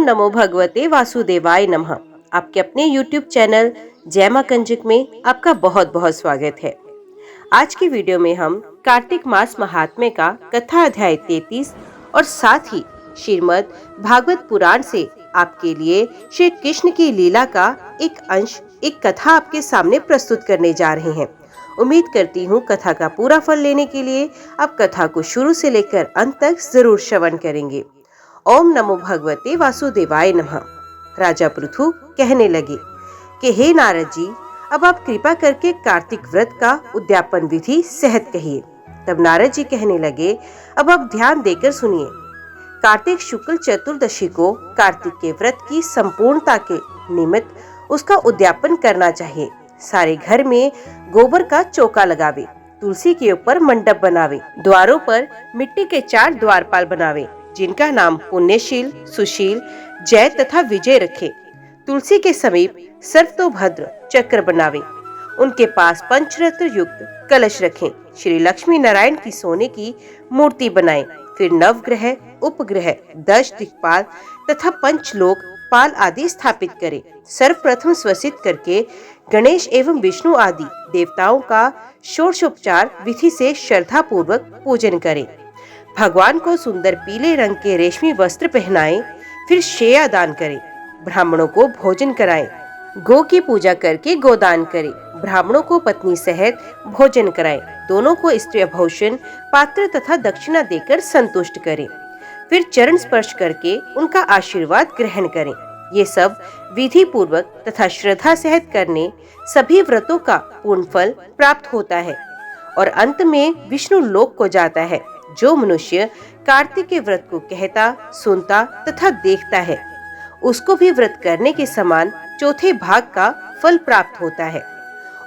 ओम नमो भगवते वासुदेवाय नमः। आपके अपने YouTube चैनल जय मां कंजक में आपका बहुत बहुत स्वागत है। आज की वीडियो में हम कार्तिक मास महात्म्य का कथा अध्याय 33 और साथ ही श्रीमद् भागवत पुराण से आपके लिए श्री कृष्ण की लीला का एक अंश, एक कथा आपके सामने प्रस्तुत करने जा रहे हैं। उम्मीद करती हूँ कथा का पूरा फल लेने के लिए आप कथा को शुरू से लेकर अंत तक जरूर श्रवण करेंगे। ओम नमो भगवते वासुदेवाय नमः। राजा पृथु कहने लगे कि हे नारद जी, अब आप कृपा करके कार्तिक व्रत का उद्यापन विधि सहत कहिए। तब नारद जी कहने लगे, अब आप ध्यान देकर सुनिए। कार्तिक शुक्ल चतुर्दशी को कार्तिक के व्रत की संपूर्णता के निमित्त उसका उद्यापन करना चाहिए। सारे घर में गोबर का चौका लगावे, तुलसी के ऊपर मंडप बनावे, द्वारों पर मिट्टी के 4 द्वारपाल बनावे, जिनका नाम पुण्यशील, सुशील, जय तथा विजय रखे। तुलसी के समीप सर्वतोभद्र चक्र बनावे, उनके पास पंचरत्न युक्त कलश रखें। श्री लक्ष्मी नारायण की सोने की मूर्ति बनाएं। फिर नवग्रह, उपग्रह, 10 दिक्पाल तथा पंचलोक पाल आदि स्थापित करें। सर्वप्रथम स्वसित करके गणेश एवं विष्णु आदि देवताओं का षोडशोपचार विधि से श्रद्धा पूर्वक पूजन करें। भगवान को सुंदर पीले रंग के रेशमी वस्त्र पहनाएं। फिर शेया दान करें, ब्राह्मणों को भोजन कराएं। गौ की पूजा करके गोदान करें, ब्राह्मणों को पत्नी सहित भोजन कराएं। दोनों को स्त्री भूषण, पात्र तथा दक्षिणा देकर संतुष्ट करें। फिर चरण स्पर्श करके उनका आशीर्वाद ग्रहण करें। ये सब विधि पूर्वक तथा श्रद्धा सहित करने सभी व्रतों का पूर्ण फल प्राप्त होता है और अंत में विष्णु लोक को जाता है। जो मनुष्य कार्तिक के व्रत को कहता, सुनता तथा देखता है, उसको भी व्रत करने के समान चौथे भाग का फल प्राप्त होता है।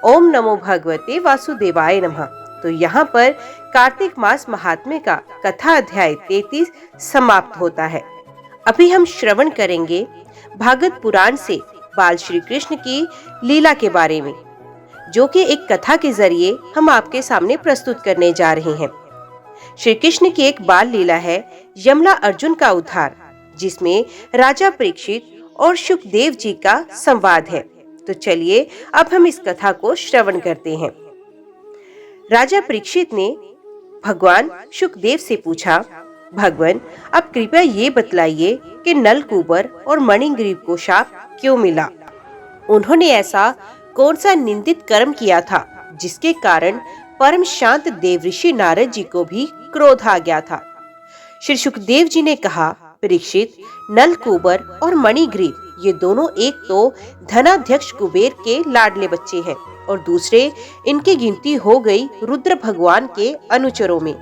ओम नमो भगवते वासुदेवाय नमः। तो यहाँ पर कार्तिक मास महात्म्य का कथा अध्याय 33 समाप्त होता है। अभी हम श्रवण करेंगे भागवत पुराण से बाल श्री कृष्ण की लीला के बारे में, जो कि एक कथा के जरिए हम आपके सामने प्रस्तुत करने जा रहे हैं। श्री कृष्ण की एक बाल लीला है यमला अर्जुन का उद्धार, जिसमें राजा परीक्षित और सुखदेव जी का संवाद है। तो चलिए अब हम इस कथा को श्रवण करते हैं। राजा परीक्षित ने भगवान सुखदेव से पूछा, भगवान आप कृपया ये बतलाइए कि नलकूबर और मणिग्रीव को शाप क्यों मिला? उन्होंने ऐसा कौन सा निंदित कर्म किया था जिसके कारण परम शांत देवऋषि नारद जी को भी क्रोध आ गया था? श्री सुखदेव जी ने कहा, परीक्षित, नलकूबर और मणिग्रीव ये दोनों एक तो धनाध्यक्ष कुबेर के लाडले बच्चे हैं और दूसरे इनकी गिनती हो गई रुद्र भगवान के अनुचरों में।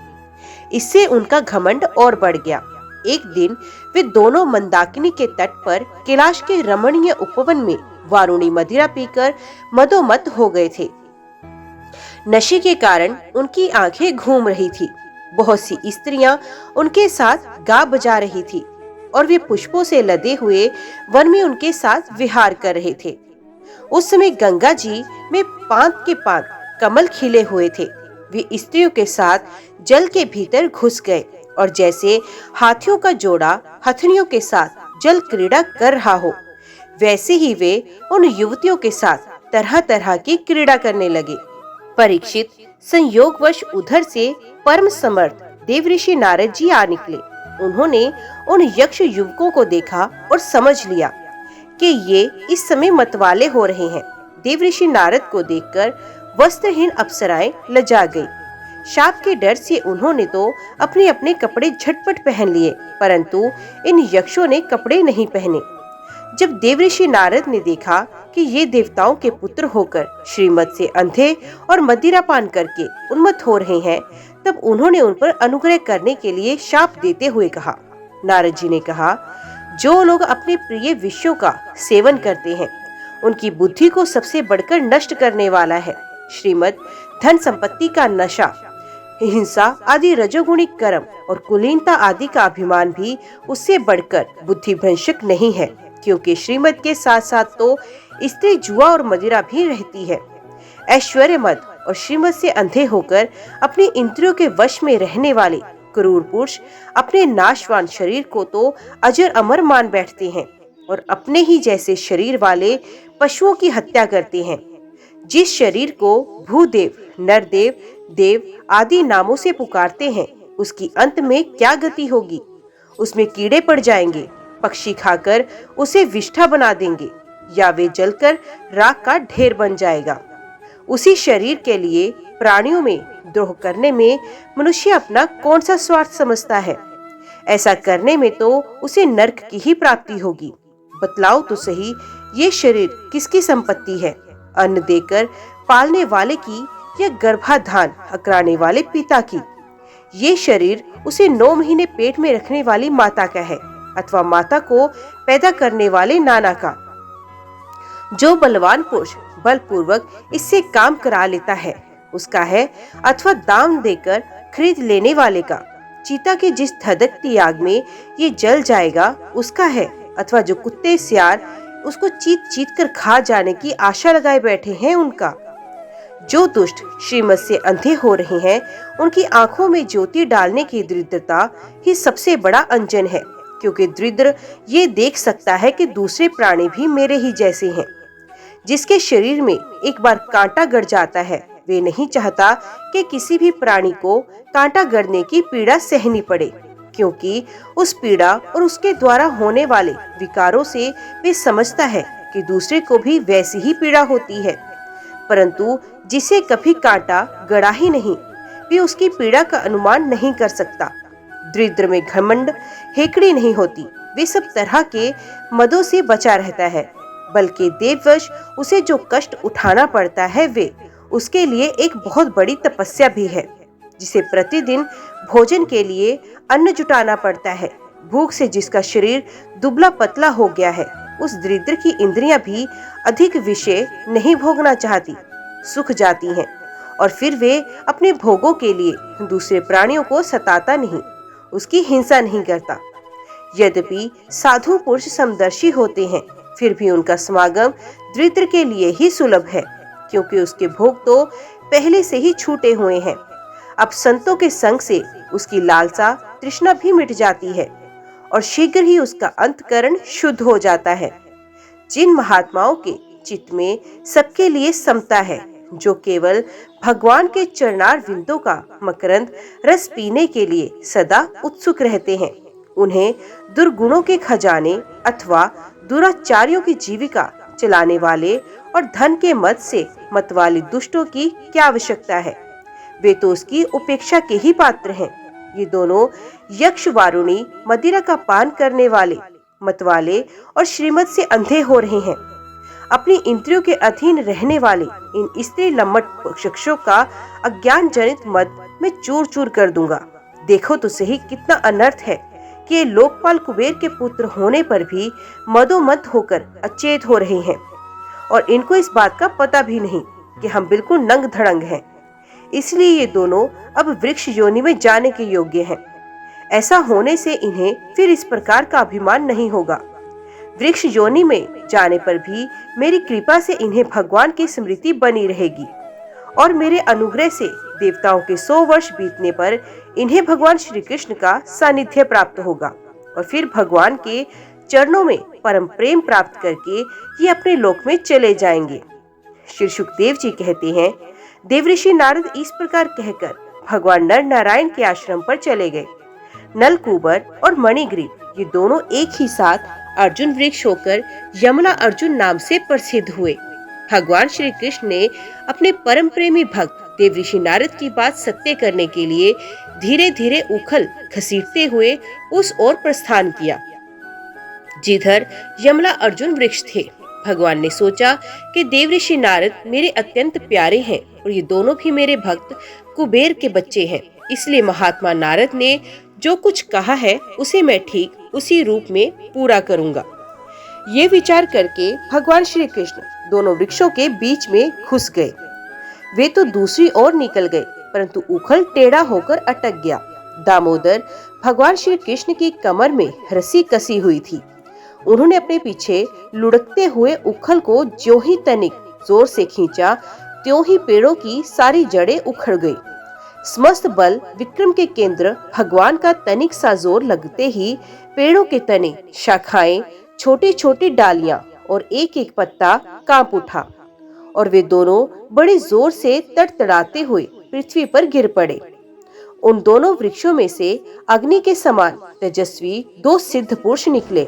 इससे उनका घमंड और बढ़ गया। एक दिन वे दोनों मंदाकिनी के तट पर कैलाश के रमणीय उपवन में वारुणी मदिरा पीकर मदोमत हो गए थे। नशे के कारण उनकी आंखें घूम रही थी। बहुत सी स्त्रियां उनके साथ गा बजा रही थी और वे पुष्पों से लदे हुए वन में उनके साथ विहार कर रहे थे। उस समय गंगा जी में पांत के पांत कमल खिले हुए थे। वे स्त्रियों के साथ जल के भीतर घुस गए और जैसे हाथियों का जोड़ा हथनियों के साथ जल क्रीड़ा कर रहा हो, वैसे ही वे उन युवतियों के साथ तरह तरह की क्रीड़ा करने लगे। परीक्षित संयोगवश उधर से परम समर्थ देवऋषि नारद जी आ निकले। उन्होंने उन यक्ष युवकों को देखा और समझ लिया कि ये इस समय मतवाले हो रहे हैं। देवऋषि नारद को देखकर वस्त्रहीन अप्सराएं लजा गई। शाप के डर से उन्होंने तो अपने अपने कपड़े झटपट पहन लिए, परंतु इन यक्षों ने कपड़े नहीं पहने। जब देवऋषि नारद ने देखा कि ये देवताओं के पुत्र होकर श्रीमत से अंधे और मदिरा पान करके उन्मत्त हो रहे हैं, तब उन्होंने उन पर अनुग्रह करने के लिए शाप देते हुए कहा। नारद जी ने कहा, जो लोग अपने प्रिय विषयों का सेवन करते हैं, उनकी बुद्धि को सबसे बढ़कर नष्ट करने वाला है। श्रीमत धन संपत्ति का नशा, हिंसा आदि रजोगुणी कर्म और कुलीनता आदि का अभिमान भी उससे बढ़कर बुद्धि भ्रंशक नहीं है, क्योंकि श्रीमत के साथ साथ तो स्त्री जुआ और मदिरा भी रहती है। ऐश्वर्य मद और श्रीमत से अंधे होकर अपनी इंद्रियों के वश में रहने वाले क्रूर पुरुष अपने नाशवान शरीर को तो अजर अमर मान बैठते हैं और अपने ही जैसे शरीर वाले पशुओं की हत्या करते हैं। जिस शरीर को भूदेव, नरदेव, देव आदि नामों से पुकारते हैं, उसकी अंत में क्या गति होगी? उसमें कीड़े पड़ जाएंगे, पक्षी खाकर उसे विष्ठा बना देंगे, या वे जलकर राख का ढेर बन जाएगा। उसी शरीर के लिए प्राणियों में द्रोह करने में मनुष्य अपना कौन सा स्वार्थ समझता है? ऐसा करने में तो उसे नरक की ही प्राप्ति होगी। बतलाओ तो सही, ये शरीर किसकी संपत्ति है? अन्न देकर पालने वाले की या गर्भाधान अकराने वाले पिता की? ये शरीर उसे 9 महीने पेट में रखने वाली माता का है अथवा माता को पैदा करने वाले नाना का? जो बलवान पुरुष बलपूर्वक इससे काम करा लेता है उसका है, अथवा दाम देकर खरीद लेने वाले का? चीता के जिस धधकती आग में ये जल जाएगा उसका है, अथवा जो कुत्ते सियार उसको चीत चीत कर खा जाने की आशा लगाए बैठे हैं उनका? जो दुष्ट श्रीमत से अंधे हो रहे हैं, उनकी आंखों में ज्योति डालने की दरिद्रता ही सबसे बड़ा अंजन है, क्योंकि दरिद्र ये देख सकता है कि दूसरे प्राणी भी मेरे ही जैसे हैं। जिसके शरीर में एक बार कांटा गड़ जाता है, वे नहीं चाहता कि किसी भी प्राणी को कांटा गड़ने की पीड़ा सहनी पड़े, क्योंकि उस पीड़ा और उसके द्वारा होने वाले विकारों से वे समझता है कि दूसरे को भी वैसी ही पीड़ा होती है। परंतु जिसे कभी कांटा गड़ा ही नहीं, वे उसकी पीड़ा का अनुमान नहीं कर सकता। दरिद्र में घमंड, हेकड़ी नहीं होती, वे सब तरह के मदों से बचा रहता है, बल्कि देववश उसे जो कष्ट उठाना पड़ता है वे उसके लिए एक बहुत बड़ी तपस्या भी है। जिसे प्रतिदिन भोजन के लिए अन्न जुटाना पड़ता है, भूख से जिसका शरीर दुबला पतला हो गया है, उस दरिद्र की इंद्रियां भी अधिक विषय नहीं भोगना चाहती, सुख जाती हैं, और फिर वे अपने भोगों के लिए दूसरे प्राणियों को सताता नहीं, उसकी हिंसा नहीं करता। यद्यपि साधु पुरुष समदर्शी होते हैं, फिर भी उनका समागम दरिद्र के लिए ही सुलभ है, क्योंकि उसके भोग तो पहले से ही छूटे हुए हैं। अब संतों के संग से उसकी लालसा तृष्णा भी मिट जाती है और शीघ्र ही उसका अंतकरण शुद्ध हो जाता है। जिन महात्माओं के चित्त में सबके लिए समता है, जो केवल भगवान के चरणार विंदों का मकरंद रस पीने के लिए सदा उत्सुक रहते हैं, उन्हें दुर्गुणों के खजाने अथवा दुराचारियों की जीविका चलाने वाले और धन के मद से मतवाले दुष्टों की क्या आवश्यकता है? वे तो उसकी उपेक्षा के ही पात्र हैं। ये दोनों यक्ष वारुणी मदिरा का पान करने वाले मतवाले और श्रीमत से अंधे हो रहे हैं। अपनी इंद्रियों के अधीन रहने वाले इन स्त्री लम्मट शख्सों का अज्ञान जनित मद मैं चूर चूर कर दूंगा। देखो तो सही कितना अनर्थ है कि ये लोकपाल कुबेर के पुत्र होने पर भी मदोमद होकर अचेत हो रहे हैं, और इनको इस बात का पता भी नहीं कि हम बिल्कुल नंग धड़ंग हैं। इसलिए ये दोनों अब वृक्ष योनि में जाने के योग्य हैं। ऐसा होने से इन्हें फिर इस प्रकार का अभिमान नहीं होगा। वृक्ष योनि में जाने पर भी मेरी कृपा से इन्हें भगवान की स्मृति बनी रहेगी, और मेरे अनुग्रह से देवताओं के 100 वर्ष बीतने पर इन्हें भगवान श्री कृष्ण का सानिध्य प्राप्त होगा, और फिर भगवान के चरणों में परम प्रेम प्राप्त करके ये अपने लोक में चले जाएंगे। श्री सुखदेव जी कहते हैं, देवऋषि नारद इस प्रकार कहकर भगवान नर नारायण के आश्रम पर चले गए। नलकूबर और मणिग्रीव ये दोनों एक ही साथ अर्जुन वृक्ष होकर यमुना अर्जुन नाम से प्रसिद्ध हुए। भगवान श्री कृष्ण ने अपने परम प्रेमी भक्त देवऋषि नारद की बात सत्य करने के लिए धीरे धीरे उखल घसीटते हुए उस ओर प्रस्थान किया जिधर यमला अर्जुन वृक्ष थे। भगवान ने सोचा कि देवऋषि नारद मेरे अत्यंत प्यारे हैं और ये दोनों भी मेरे भक्त कुबेर के बच्चे हैं, इसलिए महात्मा नारद ने जो कुछ कहा है उसे मैं ठीक उसी रूप में पूरा करूंगा। ये विचार करके भगवान श्री कृष्ण दोनों वृक्षों के बीच में घुस गए। वे तो दूसरी ओर निकल गए, परंतु उखल टेढ़ा होकर अटक गया। दामोदर भगवान श्री कृष्ण की कमर में रस्सी कसी हुई थी। उन्होंने अपने पीछे लुढ़कते हुए उखल को ज्यों ही तनिक जोर से खींचा, त्यों ही पेड़ों की सारी जड़ें उखड़ गई। समस्त बल विक्रम के केंद्र भगवान का तनिक सा जोर लगते ही पेड़ों के तने, शाखाएं, छोटी छोटी डालियां और एक एक पत्ता कांप उठा और वे दोनों बड़े जोर से तड़तड़ाते हुए पृथ्वी पर गिर पड़े। उन दोनों वृक्षों में से अग्नि के समान तेजस्वी दो सिद्ध पुरुष निकले।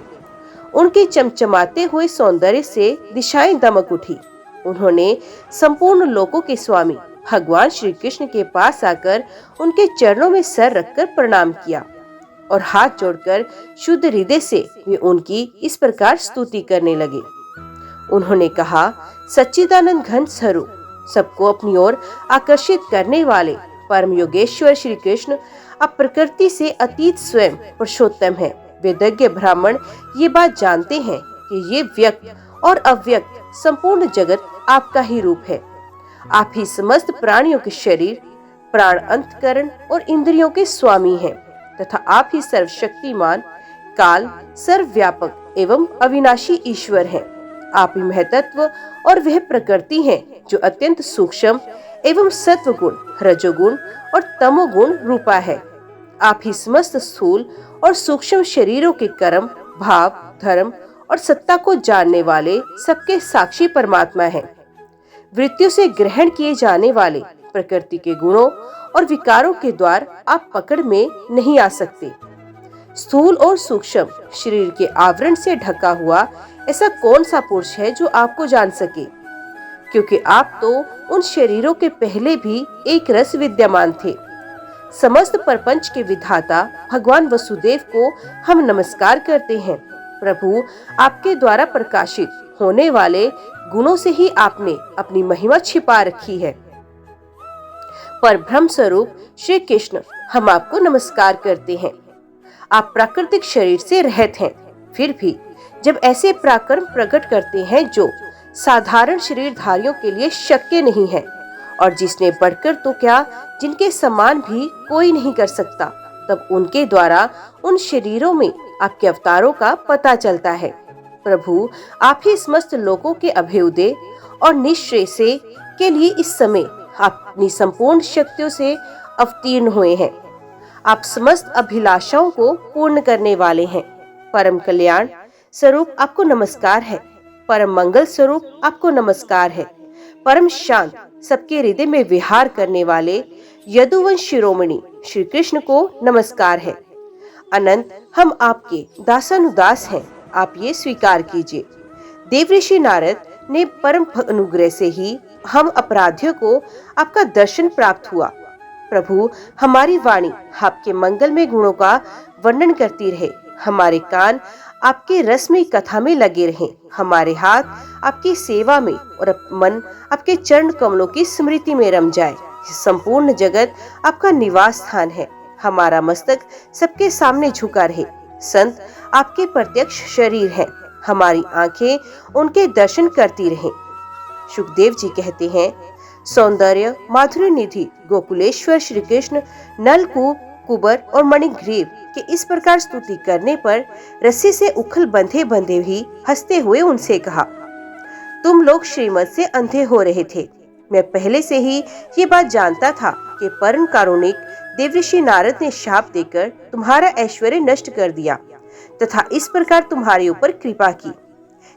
उनके चमचमाते हुए सौंदर्य से दिशाएं दमक उठी। उन्होंने संपूर्ण लोकों के स्वामी भगवान श्री कृष्ण के पास आकर उनके चरणों में सर रखकर प्रणाम किया और हाथ जोड़कर शुद्ध हृदय से वे उनकी इस प्रकार स्तुति करने लगे। उन्होंने कहा, सच्चिदानंद घन स्वरूप, सबको अपनी ओर आकर्षित करने वाले परम योगेश्वर श्री कृष्ण अब प्रकृति से अतीत स्वयं पुरुषोत्तम है। वेदज्ञ ब्राह्मण ये बात जानते हैं कि ये व्यक्त और अव्यक्त संपूर्ण जगत आपका ही रूप है। आप ही समस्त प्राणियों के शरीर, प्राण, अंतकरण और इंद्रियों के स्वामी हैं तथा आप ही सर्वशक्तिमान, काल, सर्वव्यापक एवं अविनाशी ईश्वर हैं। आप ही महतत्व और वह प्रकृति हैं जो अत्यंत सूक्ष्म एवं सत्वगुण, रजोगुण और तमोगुण रूपा है। आप ही समस्त स्थूल और सूक्ष्म शरीरों के कर्म, भाव, धर्म और सत्ता को जानने वाले सबके साक्षी परमात्मा हैं। वृत्तियों से ग्रहण किए जाने वाले प्रकृति के गुणों और विकारों के द्वार आप पकड़ में नहीं आ सकते। स्थूल और सूक्ष्म शरीर के आवरण से ढका हुआ ऐसा कौन सा पुरुष है जो आपको जान सके, क्योंकि आप तो उन शरीरों के पहले भी एक रस विद्यमान थे। समस्त प्रपंच के विधाता भगवान वसुदेव को हम नमस्कार करते हैं। प्रभु, आपके द्वारा प्रकाशित होने वाले गुणों से ही आपने अपनी महिमा छिपा रखी है। पर ब्रह्म स्वरूप श्री कृष्ण, हम आपको नमस्कार करते हैं। आप प्राकृतिक शरीर से रहित हैं, फिर भी जब ऐसे पराक्रम प्रकट करते हैं जो साधारण शरीरधारियों के लिए शक्य नहीं है और जिसने बढ़कर तो क्या जिनके समान भी कोई नहीं कर सकता, तब उनके द्वारा उन शरीरों में आपके अवतारों का पता चलता है। प्रभु, आप ही समस्त लोगों के अभ्युदय और निश्रेयस के लिए इस समय अपनी संपूर्ण शक्तियों से अवतीर्ण हुए हैं। आप समस्त अभिलाषाओं को पूर्ण करने वाले हैं। परम कल्याण स्वरूप आपको नमस्कार है। परम मंगल स्वरूप आपको नमस्कार है। परम शांत, सबके हृदय में विहार करने वाले यदुवंश शिरोमणि श्री कृष्ण को नमस्कार है। अनंत, हम आपके दासानुदास हैं, आप ये स्वीकार कीजिए। देवऋषि नारद ने परम अनुग्रह से ही हम अपराधियों को आपका दर्शन प्राप्त हुआ। प्रभु, हमारी वाणी आपके मंगलमय गुणों का वर्णन करती रहे, हमारे कान आपके रसमय कथा में लगे रहें, हमारे हाथ आपकी सेवा में और मन आपके चरण कमलों की स्मृति में रम जाए। संपूर्ण जगत आपका निवास स्थान है, हमारा मस्तक सबके सामने झुका रहे। संत आपके प्रत्यक्ष शरीर हैं, हमारी आंखें उनके दर्शन करती रहें। सुखदेव जी कहते हैं, सौंदर्य माधुर्य निधि गोकुलेश्वर श्री कृष्ण नलकूप, कुबर और मणिग्रीव के इस प्रकार स्तुति करने पर रस्सी से उखल बंधे बंधे भी हंसते हुए उनसे कहा, तुम लोग श्रीमत से अंधे हो रहे थे। मैं पहले से ही ये बात जानता था कि परम कारुणिक देवऋषि नारद ने शाप देकर तुम्हारा ऐश्वर्य नष्ट कर दिया तथा इस प्रकार तुम्हारे ऊपर कृपा की।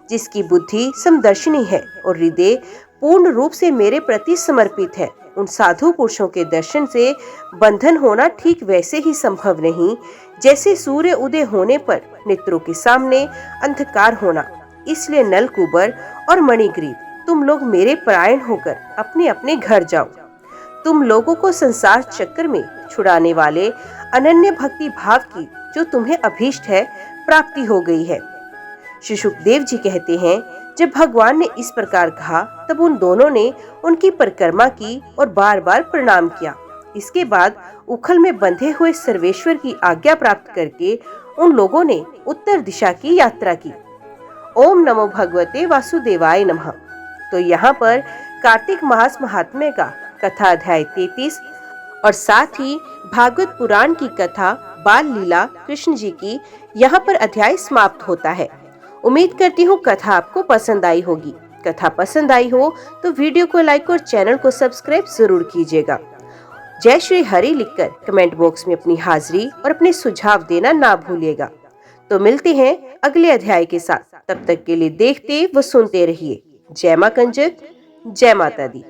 जिसकी बुद्धि समदर्शिनी है और हृदय पूर्ण रूप से मेरे प्रति समर्पित है, उन साधु पुरुषों के दर्शन से बंधन होना ठीक वैसे ही संभव नहीं जैसे सूर्य उदय होने पर नेत्रों के सामने अंधकार होना। इसलिए नलकूबर और मणिग्रीव, तुम लोग मेरे परायण होकर अपने अपने घर जाओ। तुम लोगों को संसार चक्कर में छुड़ाने वाले अनन्य भक्ति भाव की जो तुम्हें अभीष्ट है प्राप्ति हो गई है। श्री सुखदेव जी कहते हैं, जब भगवान ने इस प्रकार कहा तब उन दोनों ने उनकी परिक्रमा की और बार बार प्रणाम किया। इसके बाद उखल में बंधे हुए सर्वेश्वर की आज्ञा प्राप्त करके उन लोगों ने उत्तर दिशा की यात्रा की। ओम नमो भगवते वासुदेवाय नमः। तो यहाँ पर कार्तिक मास महात्म्य का कथा अध्याय 33 और साथ ही भागवत पुराण की कथा बाल लीला कृष्ण जी की यहाँ पर अध्याय समाप्त होता है। उम्मीद करती हूँ कथा आपको पसंद आई होगी। कथा पसंद आई हो तो वीडियो को लाइक और चैनल को सब्सक्राइब जरूर कीजिएगा। जय श्री हरि लिखकर कमेंट बॉक्स में अपनी हाजिरी और अपने सुझाव देना ना भूलिएगा। तो मिलते हैं अगले अध्याय के साथ। तब तक के लिए देखते व सुनते रहिए। जय मां कंजक, जय माता दी।